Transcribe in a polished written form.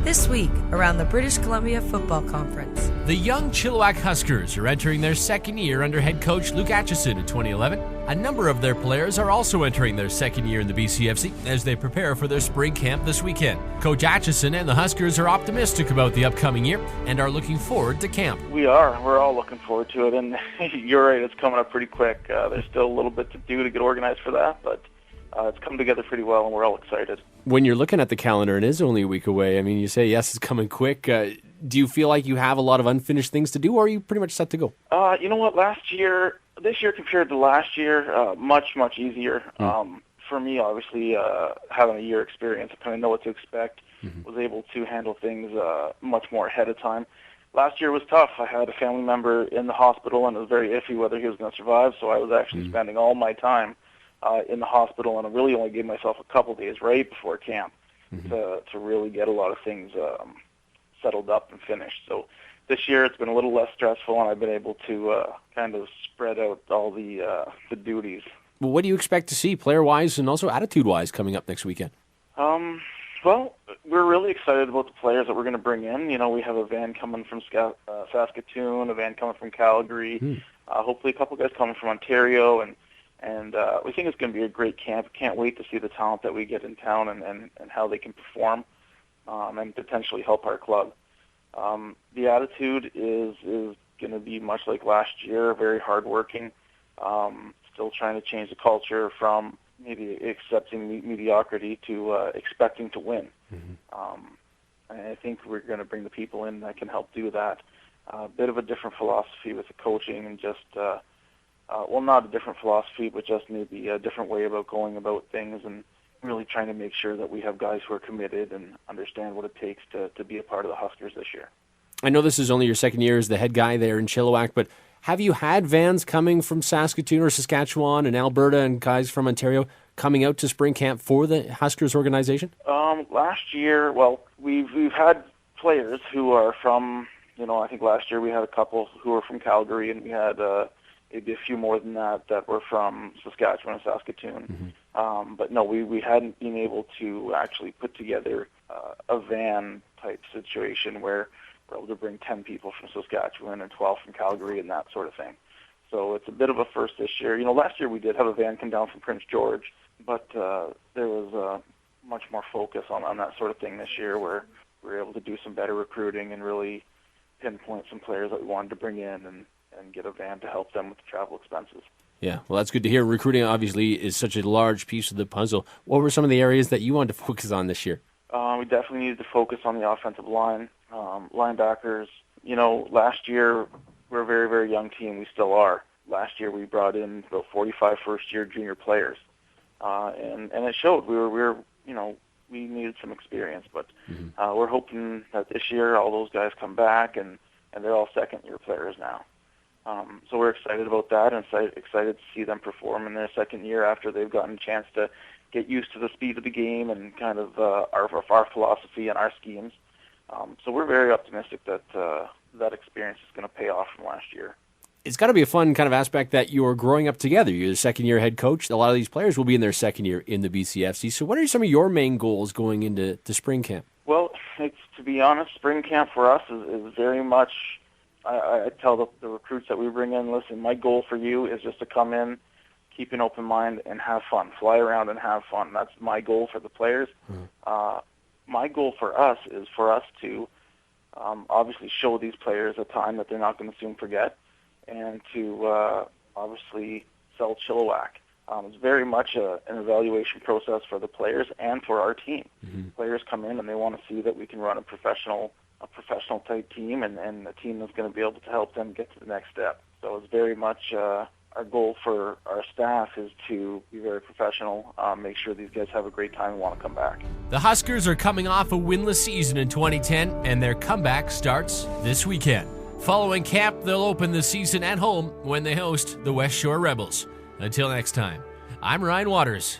This week, around the British Columbia Football Conference. The young Chilliwack Huskers are entering their second year under head coach Luke Acheson in 2011. A number of their players are also entering their second year in the BCFC as they prepare for their spring camp this weekend. Coach Acheson and the Huskers are optimistic about the upcoming year and are looking forward to camp. We are. We're all looking forward to it, and you're right, it's coming up pretty quick. There's still a little bit to do to get organized for that, but it's come together pretty well, and we're all excited. When you're looking at the calendar, it is only a week away. I mean, you say, yes, it's coming quick. Do you feel like you have a lot of unfinished things to do, or are you pretty much set to go? You know what? This year compared to last year, much, much easier. For me, obviously, having a year experience, I kind of know what to expect, was able to handle things much more ahead of time. Last year was tough. I had a family member in the hospital, and it was very iffy whether he was going to survive, so I was actually spending all my time in the hospital, and I really only gave myself a couple days right before camp to really get a lot of things settled up and finished. So this year it's been a little less stressful, and I've been able to kind of spread out all the duties. Well, what do you expect to see player-wise and also attitude-wise coming up next weekend? Well, we're really excited about the players that we're going to bring in. You know, we have a van coming from Saskatoon, a van coming from Calgary, hopefully a couple guys coming from Ontario, and we think it's going to be a great camp. Can't wait to see the talent that we get in town and how they can perform and potentially help our club. The attitude is going to be much like last year, very hardworking, still trying to change the culture from maybe accepting mediocrity to expecting to win. And I think we're going to bring the people in that can help do that. A bit of a different philosophy with the coaching and just not a different philosophy, but just maybe a different way about going about things and really trying to make sure that we have guys who are committed and understand what it takes to be a part of the Huskers this year. I know this is only your second year as the head guy there in Chilliwack, but have you had vans coming from Saskatoon or Saskatchewan and Alberta and guys from Ontario coming out to spring camp for the Huskers organization? Last year, we've had players who are from, I think last year we had a couple who were from Calgary, and we had maybe a few more than that were from Saskatchewan and Saskatoon. But no, we hadn't been able to actually put together a van-type situation where we're able to bring 10 people from Saskatchewan and 12 from Calgary and that sort of thing. So it's a bit of a first this year. Last year we did have a van come down from Prince George, but there was much more focus on that sort of thing this year, where we were able to do some better recruiting and really pinpoint some players that we wanted to bring in and get a van to help them with the travel expenses. Yeah, well, that's good to hear. Recruiting obviously is such a large piece of the puzzle. What were some of the areas that you wanted to focus on this year? We definitely needed to focus on the offensive line, linebackers. Last year we're a very, very young team. We still are. Last year we brought in about 45 first-year junior players, and it showed. We needed some experience, but we're hoping that this year all those guys come back and they're all second-year players now. So we're excited about that and excited to see them perform in their second year after they've gotten a chance to get used to the speed of the game and kind of our philosophy and our schemes. So we're very optimistic that that experience is going to pay off from last year. It's got to be a fun kind of aspect that you're growing up together. You're the second-year head coach. A lot of these players will be in their second year in the BCFC. So what are some of your main goals going into spring camp? Well, to be honest, spring camp for us is very much, I tell the recruits that we bring in, listen, my goal for you is just to come in, keep an open mind, and have fun. Fly around and have fun. That's my goal for the players. My goal for us is for us to obviously show these players a time that they're not going to soon forget, and to obviously sell Chilliwack. It's very much an evaluation process for the players and for our team. Players come in and they want to see that we can run a professional type team and a team that's going to be able to help them get to the next step. So it's very much our goal for our staff is to be very professional, make sure these guys have a great time and want to come back. The Huskers are coming off a winless season in 2010, and their comeback starts this weekend. Following camp, they'll open the season at home when they host the West Shore Rebels. Until next time, I'm Ryan Waters.